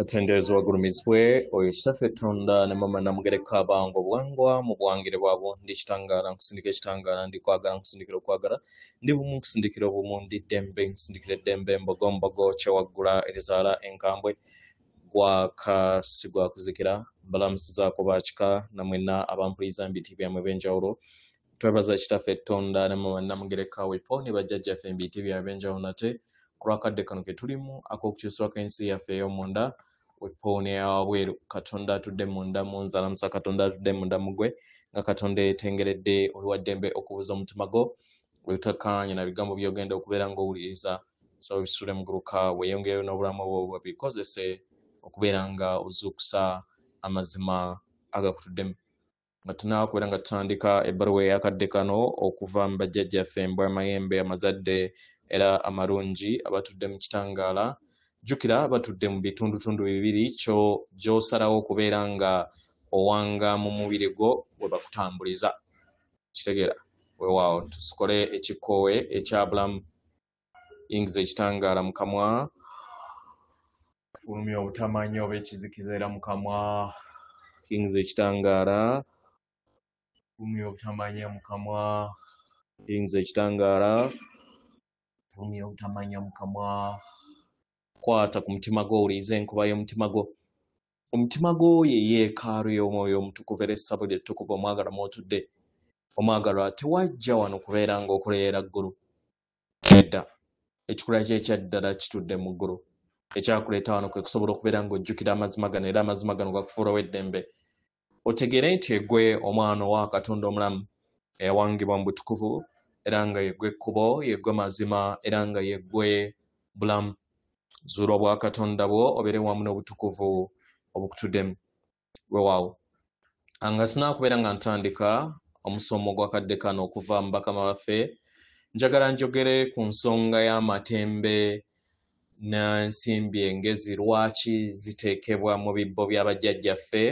Atendezi wagurumizwe oyo kitaffe Tonda ne mama namugereka abango bwangwa mu bwangire bwabo ndi kitangala nkusindika ekitangala ndi kwagala nkusindikira okwagala ndi bumu nkusindikira obumu ndi ddembe nkusindikira ddembe mbogombogo kyewaggula erizaala enkambwe gwakasigwa kuzikira mbalamusizaako bakika namwena abampuliza mbiti byamwe ebyenjawulo twebaza kitaffe Tonda ne mama namugereka wepo ne bajjajjaffe mbiti byabwe ebyenjawulo nate kulwakadde kano ke tulimu ak'okukyusibwako ensi yaffe ey'omunda wepone awabweru Katonda atudde munda munzala musa Katonda atudde munda mugwe nga Katonda etengeredde oluwaddembe okubuza omutima gwo wetakanye na bigambo byogenda okubeera ng'owuliriza so bisule muguruka weeyongereyo n'obulamu bwo babikozese okubeera nga ozuukusa amazima agakutuddemu nga tunaakubeera nga tutandika ebbaluwa ey'akadde kano okuva mu bajjajjaffe embwa amayembe amazadde era amarungi abatudde mu kitangaala jjukira batudde mu bitundutundu bibiri kyo gy'osalawo okubeera nga owanga mu mubiri gwo we bakutambuliza kitegeera weewaawo tusikole ekikoowe ekya bulamu yingiza ekitangaala mu kamwa fulumya obutamanya oba ekizikiza era mu kamwa yingiza ekitangaala fulumya obutamanya mu kamwa yingiza ekitangaala fulumya obutamanya mu kamwa kwata ku mutima gwo owulirize enkuba y'omutima gwo omutima gwo ye yeekaalu y'omwoyo omutukuvu era essabo lyettukuvu omwagalwa mw'otudde omwagalwa tewajja wano kubeera ng'okolerera ggulu edda ekikula kyekyaddala kitudde mu ggulu ekyakuleeta wano kwe kusobola okubeera ng'ojjukira amazima gano era amazima gano gakufuulawo eddembe otegeere nti egwe omwana owa Katonda omulamu eyawangibwa mu butukuvu era nga yeggwe ekkubo yeggwe mazima era nga yeggwe bulamu zuula obwa Katonda bwo obeere wamu n'obutukuvu obukutuddemu weewaawo nga sinaakubeera nga ntandika omusomo gw'akadde kano okuva mu bakama baffe njagala njogere ku nsonga y'amatembe n'ensimbi engezi lwaki ziteekebwa mu bibbo by'abajjajjaffe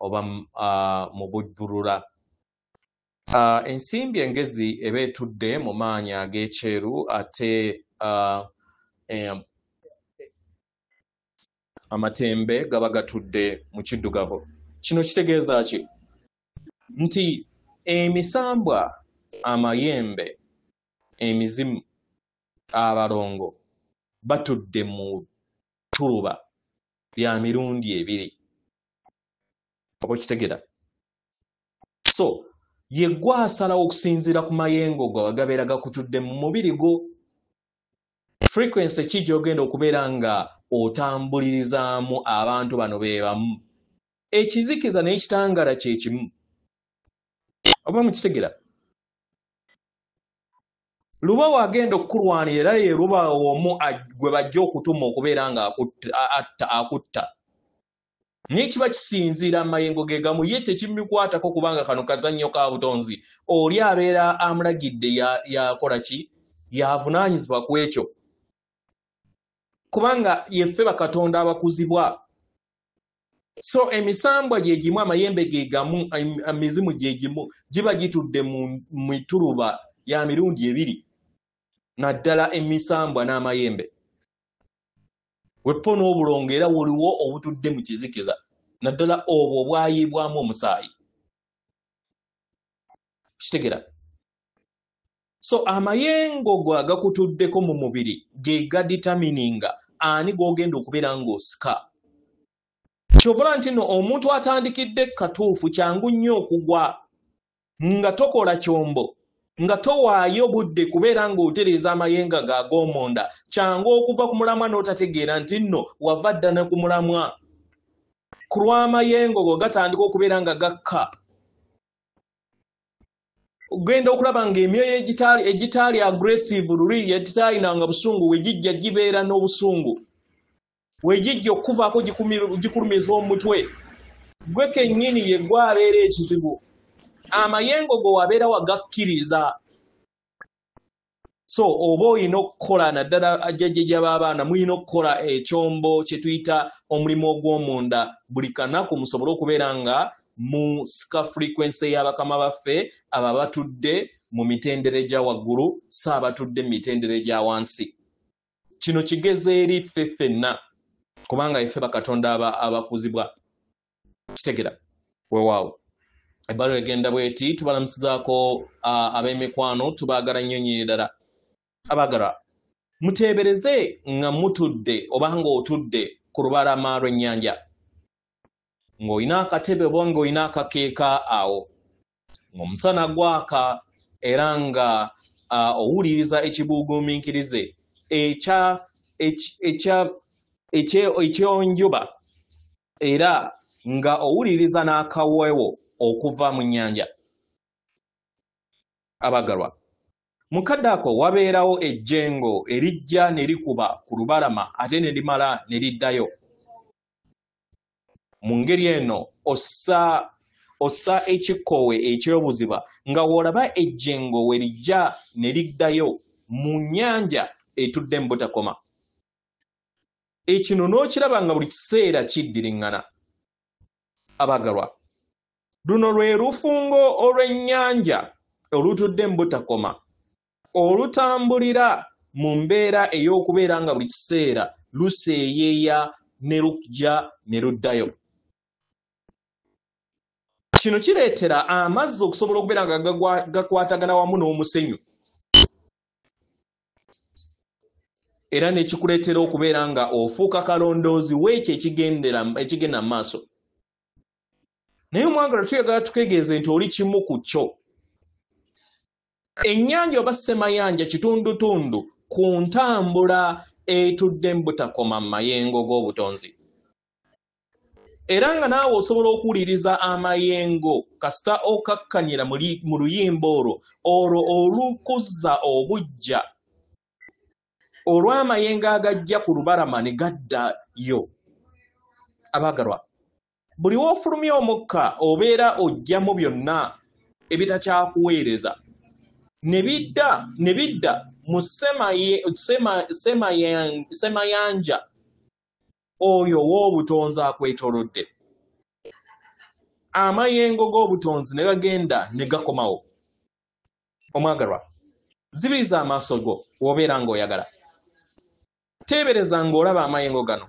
oba mu bujjulula ensimbi engezi eba etudde mu maanyi ag'ekyeru ate amatembe gaba gatudde mu kiddugavu kino kitegeeza ki nti emisambwa amayembe emizimu abalongo batudde mu ttuluba lya mirundi ebiri oba okitegeera so yeggwe asalawo okusinziira ku mayengo go agabeera gakutudde mu mubiri gwo frequency ki gy'ogenda okubeera nga otambulirizaamu abantu bano be bamu ekizikiza n'ekitangaala kye kimu oba mukitegeera luba wagenda okukulwanira era ye luba omu gwe bajja okutuma okubeera nga akutta naye kiba kisinziira amayengo ge gamu ye tekimukwatako kubanga kano kazannyo ka butonzi oli abeera amulagidde yakola ki yavunaanyizibwa ku ekyo kubanga yeffe bakatonda abakuzibwa so emisambwa gye gimu amayembe ge gamu emizimu gye gimu giba gitudde mu mituluba ya mirundi ebiri naddala emisambwa n'amayembe wepo n'obulongo era waliwo obutudde mu kizikiza naddala obwo obwayiibwamu omusaayi kitegeera so amayengo go agakutuddeko mu mubiri ge gaditamininga ani g'ogenda okubeera ng'osika kyovola nti no omuntu atandikidde katuufu kyangu nnyo okugwa nga tokola kyombo nga towaayo budde kubeera ng'otereeza amayenga g'ag'omunda kyangu okuva ku mulamwa n'otategeera nti nno wava dda ne ku mulamwa ku lw'amayengo go gatandika okubeera nga gakka ogenda okulaba ng'emyoyo egitaali aggressive luli egitaalinanga busungu we gijja gibeera n'obusungu we gijja okuvaako gikulumiza omutwe gwe kennyini ye gwabeera ekizibu amayengo go wabeera wagakkiriza so oba olina okukola naddala ajjajja b'abaana mulina okukola ekyombo kye tuyita omulimu ogw'omunda buli kanaku musobole okubeera nga mu sika frequency y'abakama baffe aba batudde mu mitendere gya waggulu si abatudde mu mitendere gya wansi kino kigeze eri ffe ffenna kubanga ife bakatonda abakuzibwa kitegera weewaawo ebbaluwa egenda bweti tubalamusizaako ab'emikwano tubaagala nnyo ddala abaagalwa muteebereze nga mutudde oba ng'otudde ku lubalama lw'ennyanja ng'olina akatebe oba ng'olina akakeeka awo ng'omusana gwaka era nga owuliriza ekibuuguumiikirize ekyonjuba era nga owuliriza n'akaweewo okuva mu nnyanja abaagalwa mukadde ako wabeerawo ejjengo erijja ne likuba ku lubalama ate ne limala ne liddayo mu ngeri eno ossa ekikkowe eky'obuziba nga w'olaba ejjengo we lijja ne liddayo mu nnyanja etudde mu butakoma ekino n'okiraba nga buli kiseera kiddiriŋŋana abaagalwa luno lwe lufungo olw'ennyanja olutudde mu butakoma olutambulira mu mbeera ey'okubeera nga buli kiseera luseeyeeya ne lujja ne luddayo kino kireetera amazzi okusobola okubeera nga gakwatagana wamu n'omusenyu era nekikuleetera okubeera nga ofuuka kalondoozi w'ekyo ekigenda mu maaso naye omwagalwa tuyagala tukegeeze nti oli kimu ku kyo ennyanja oba ssemayanja kitundutundu ku ntambula etudde mu butakoma mu mayengo g'obutonzi era nga naawe osobola okuwuliriza amayengo kasita okakkanira mu luyimba olwo olukuzza obujja olw'amayengo agajja ku lubalama ne gaddayo abaagalwa buli w'ofulumya omukka obeera ojjamu byonna ebitakyakuweereza ne bidda mu ssemayanja oyo w'obutonzi akwetoolodde amayengo g'obutonzi ne gagenda ne gakomawo omwagalwa zibiriza amaaso go w'obeera ng'oyagala teebereza ng'olaba amayengo gano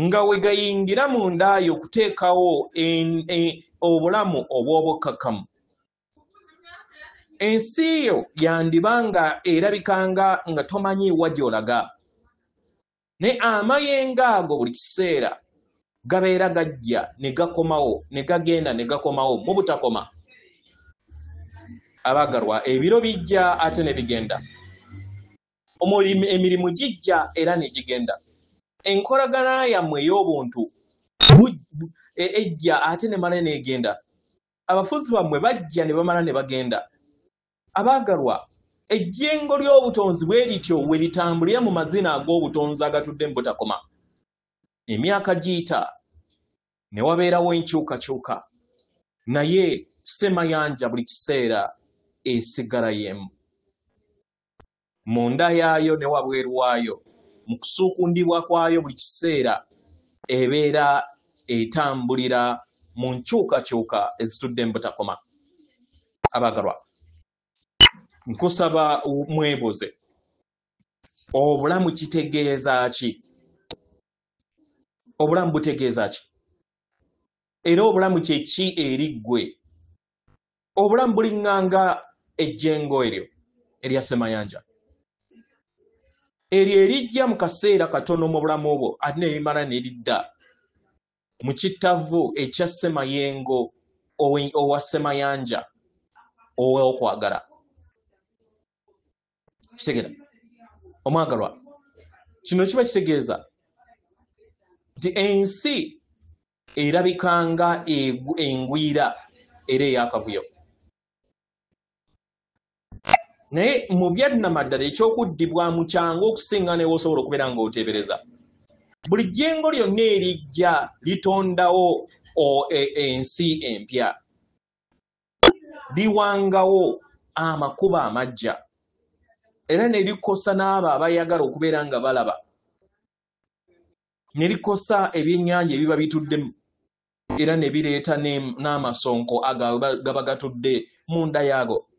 nga we gayingira mundaayo okuteekawo obulamu obw'obukkakkamu ensi yo yandibanga erabikanga nga tomanyiiwa gy'olaga ne amayengo ago buli kiseera gabeera gajja ne gakomawo ne gagenda ne gakomawo mu butakoma abaagalwa ebiro bijja ate ne bigenda emirimu gijja era ne gigenda enkolagana yammwe ey'obuntu ejja ate ne mala n'egenda abafuzi bammwe bajja ne bamala ne bagenda abaagalwa ejjengo ly'obutonzi bwe lityo we litambulira mu mazina ag'obutonzi agatudde mu butakoma emyaka giyita ne wabeerawo enkyukakyuka naye ssemayanja buli kiseera esigala yemu munda yaayo ne wabweru waayo mu kusuukundibwa kwayo buli kiseera ebeera etambulira mu nkyukakyuka ezitudde mu butakoma abaagalwa nkusaba mwebuze obulamu kitegeeza ki obulamu butegeeza ki era obulamu kye ki eri ggwe obulamu buliŋŋanga ejjengo eryo erya ssemayanja eryo erijja mu kaseera katono mu bulamu bwo ate ne limala ne lidda mu kittavu ekya ssemayengo owa ssemayanja ow'okwagala kitegera omwagalwa kino kiba kitegeeza nti ensi erabikanga engwira era ey'akavuyo naye mu byannamaddala ekyokuddibwamu kyangu okusinga newe osobola okubeera ng'oteebereza buli jjengo lyonna erijja litondawo ensi empya liwangawo amakubo amagya era ne likosa n'abo abayagala okubeera nga balaba ne likosa ebyennyanja ebiba bituddemu era ne bireeta n'amasonko agaba gatudde munda yaago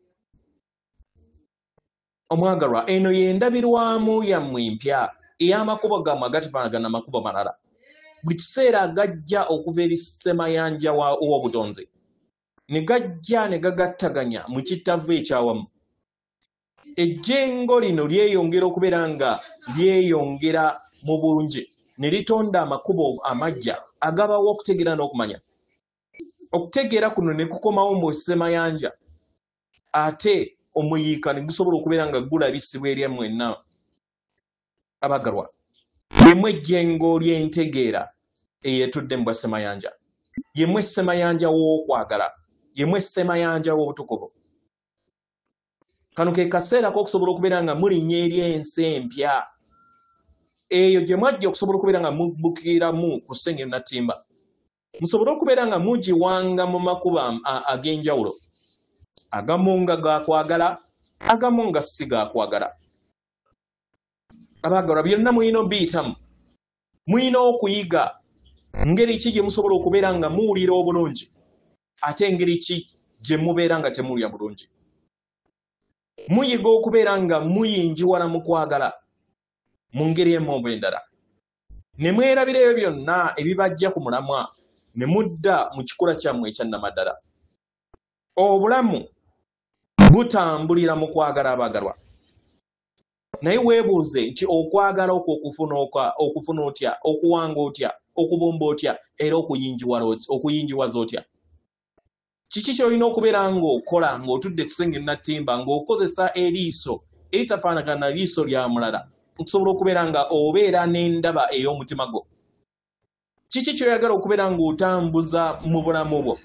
omwagalwa eno y'endabirwamu yammwe empya ey'amakubo gammwe agatifaanagana amakubo malala buli kiseera gajja okuva eri ssemayanja w'obutonzi ne gajja ne gagattaganya mu kittavvu ekyawamu. Ejjengo lino lyeyongera okubeera nga lyeyongera mu bungi ne litonda amakubo amagya agabawo okutegeera n'okumanya. Okutegeera kuno ne kukomawo mu ssemayanja ate omuyiika ne gusobola okubeera nga gulabisibwa eri mwenna abagalwa. Yemmwe ejjengo ly'entegeera eyetudde mu bwassemayanja, yemmwe ssemayanja w'okwagala, yemmwe ssemayanja w'obutukuvu. Kano ke kaseera k'okusobola okubeera nga mulinnya eri ensi empya eyo gye mwajja okusobola okubeera nga mubbukiramu ku Ssengero Nattimba, musobole okubeera nga mugiwanga mu makubo ag'enjawulo, agamu nga gakwagala, agamu nga si gakwagala. Abaagalwa, byonna mulina obiyitamu, mulina okuyiga ngeri ki gye musobola okubeera nga muwulira obulungi ate engeri ki gye mubeera nga temuwulira bulungi. Muyiga okubeera nga muyinjiwala mu kwagala mu ngeri emu oba endala, ne mwerabira ebyo byonna ebibajja ku mulamwa ne mudda mu kikula kyammwe ekyannamaddala. Obulamu butambulira mu kwagala abaagalwa. Naye weebuuze nti okwagala okwo okufuna otya, okuwanga otya, okubumba otya era okuyinjiwaza otya? Kiki ky'olina okubeera ng'okola ng'otudde ku Ssengero Nattimba ng'okozesa eriiso eritafaanagana na liiso lya mulala okusobola okubeera nga obeera n'endaba ey'omutima gwo? Kiki ky'oyagala okubeera ng'otambuza mu bulamu bwo?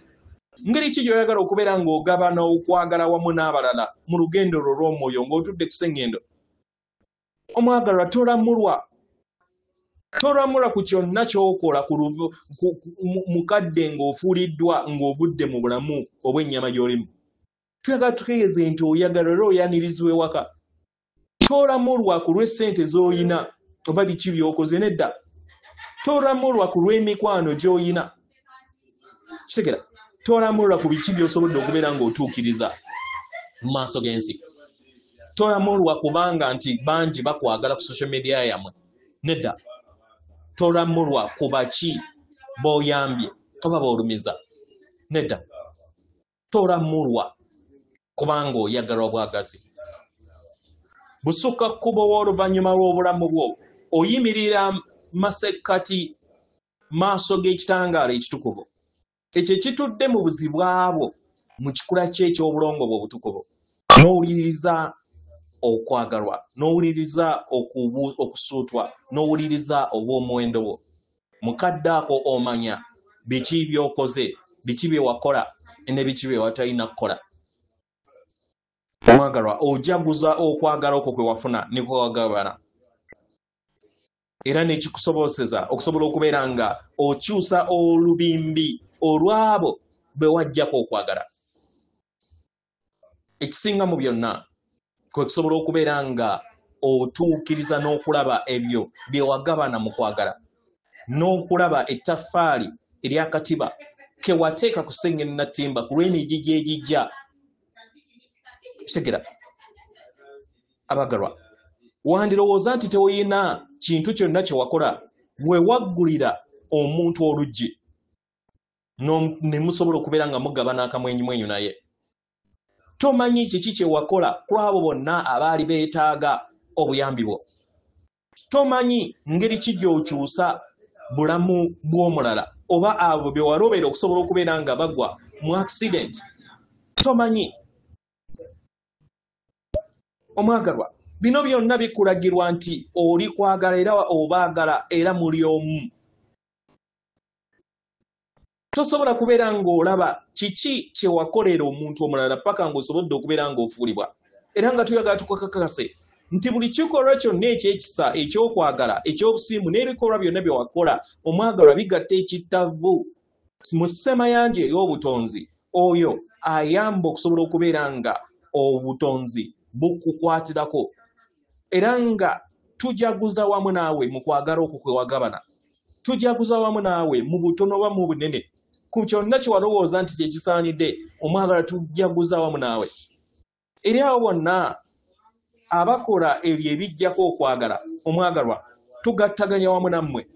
Ngeri ki gy'oyagala okubeera ng'ogabana okwagala wamu n'abalala mu lugendo lwo olw'omwoyo ng'otudde ku ssengendo? Omwagalwa, tolamulwa ku kyonna ky'okola mukadde ng'ofuuliddwa ng'ovudde mu bulamu obw'ennyama gy'olimu. Tuyagala tutegeeze nti oyagala era oyanirizibwa ewaka. Tolamulwa ku lw'essente z'oyina oba biki by'okoze, nedda. Tolamulwa ku lw'emikwano gy'oyina. Kitegera, tolamulwa ku biki by'osobodde okubeera ng'otuukiriza mu maaso g'ensi. Tolamulwa kubanga nti bangi bakwagala ku social media yammwe, nedda. Tolamulwa ku baki b'oyambye oba b'olumiza, nedda. Tolamulwa kubanga oyagalwa bwagazi. Busukka kkubo w'oluvannyuma lw'obulamu bwo oyimirira masekkati maaso g'ekitangaala ekitukuvu ekyo ekitudde mu buzibu bwabwo mu kikula kye eky'obulongo bwo obutukuvu, n'owuliriza okwagalwa, n'owuliriza okusuutwa, n'owuliriza obw'omuwendo bwo. Mukadde ako omanya biki by'okoze, biki bye wakola ne biki bye watalina kukola. Omwagalwa, ojaguza okwagala okwo kwe wafuna ne kwe wagabana, era n'ekikusobozesa okusobola okubeera nga okyusa olubimbi olwabo be wajjako okwagala. Ekisinga mu byonna kwe kusobola okubeera nga otuukiriza n'okulaba ebyo bye wagabana mu kwagala, n'okulaba ettaffaali ery'akatiba ke wateeka ku Ssengero Nattimba ku lw'emigigi egijja. Kitegera, abaagalwa, wandirowooza nti tewoyina kintu kyonna kye wakola bwe waggulira omuntu oluggi ne musobola okubeera nga mugabana akamwenyumwenyu naye. Tomanyi kiki kye wakola ku abo bonna abaali beetaaga obuyambi bwo. Tomanyi ngeri ki gy'okyusa bulamu bw'omulala oba abo bye walobera okusobola okubeera nga bagwa mu accident. Tomanyi. Omwagalwa, bino byonna bikulagirwa nti oli kwagala era obaagala era muli omu. Tosobola kubeera ng'olaba kiki kye wakolera omuntu omulala paka ng'osobodde okubeera ng'ofuulibwa. Era nga tuyagala tukakakase nti buli kikolwa kyonna eky'ekisa, eky'okwagala, eky'obusiimu n'ebikolwa byonna bye wakola omwagalwa bigatta ekittavu mu ssemayanja ey'obutonzi oyo ayamba okusobola okubeera nga obutonzi bukukwatirako, era nga tujaguza wamu naawe mu kwagala okwo kwe wagabana. Tujaguza wamu naawe mu butono oba mu bunene ku kyonna kye walowooza nti kye kisaanidde, omwagala tujaguza wamu naawe. Eri abo bonna abakola ebyo ebijjako okwagala, omwagalwa, tugattaganya wamu nammwe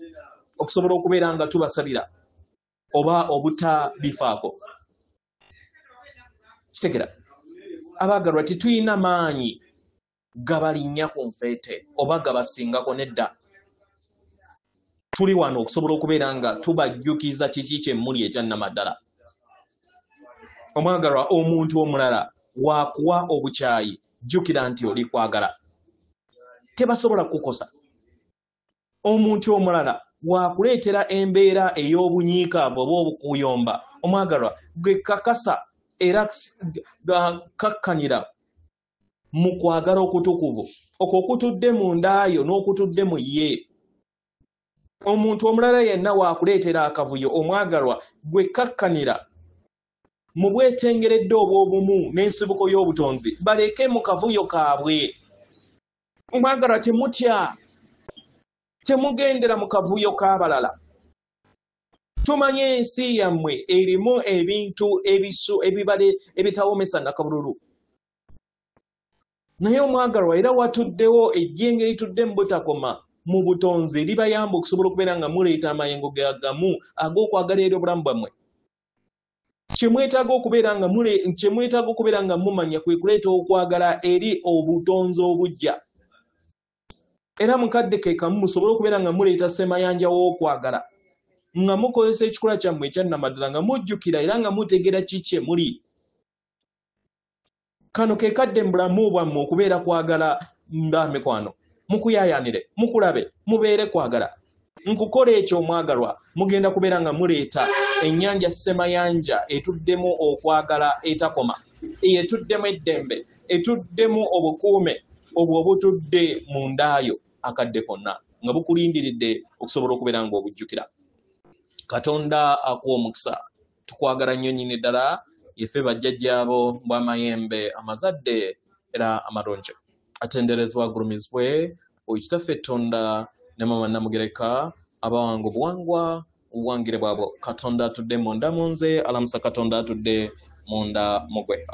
okusobola okubeera nga tubasabira oba obutabifaako. Kitegera abaagalwa titulina maanyi gabalinnya ku nfeete oba gabasingako nedda. Tuli wano okusobola okubeera nga tubajjukiza kiki kye muli ekyannamaddala. Omwagalwa, omuntu omulala waakuwa obukyayi, jjukira nti oli kwagala, tebasobola kukosa. Omuntu omulala waakuleetera embeera ey'obunyiikaavu oba obukuyomba, omwagalwa, gwe kakasa era kakkanira mu kwagala okutukuvu okwo okutudde mu ndaayo n'okutudde mu ye. Omuntu omulala yenna waakuleetera akavuyo, omwagalwa, gwe kakkanira mu bwetengeredde obw'obumu n'ensibuko y'obutonzi, baleke mu kavuyo kaabwe. Omwagalwa, temutya, temugendera mu kavuyo k'abalala. Tumanye ensi yammwe erimu ebintu ebitawomesa nakabululu. Naye omwagalwa, era watuddewo ejjenge litudde mu butakoma mu butonzi libayamba okusobola okubeera nga muleeta amayengo gagamu ag'okwagala eri obulamu bwammwe. Kyemwetaaga okubeera nga mumanya kwe kuleeta okwagala eri obutonzi obujja. Era mukadde ke kamu musobole okubeera nga muleeta ssemayanja w'okwagala, nga mukozesa ekikula kyammwe ekyannamaddala, nga mujjukira era nga mutegeera kikye muli. Kano ke kadde mu bulamu bwammwe okubeera kwagala nga mikwano. Mukuyaayaanire, mukulabe, mubeere kwagala. Nkukola ekyo omwagalwa, mugenda kubeera nga muleeta ennyanja ssemayanja etuddemu okwagala etakoma, etuddemu eddembe, etuddemu obukuume obwo obutudde mu ndaayo akadde konna, nga bukulindiridde okusobola okubeera nga obujjukira. Katonda akuwa omukisa. Tukwagala nnyo nnyini ddala, ife bajjajjaabo bw'amayembe amazadde era amalonje. Atenderezebwa agulumizibwe Kitaffe Tonda ne Mama Namugereka, abawanga obuwangwa obwangire bwabwo. Katonda atudde munda mu nze, alamusa Katonda atudde munda mu gwe.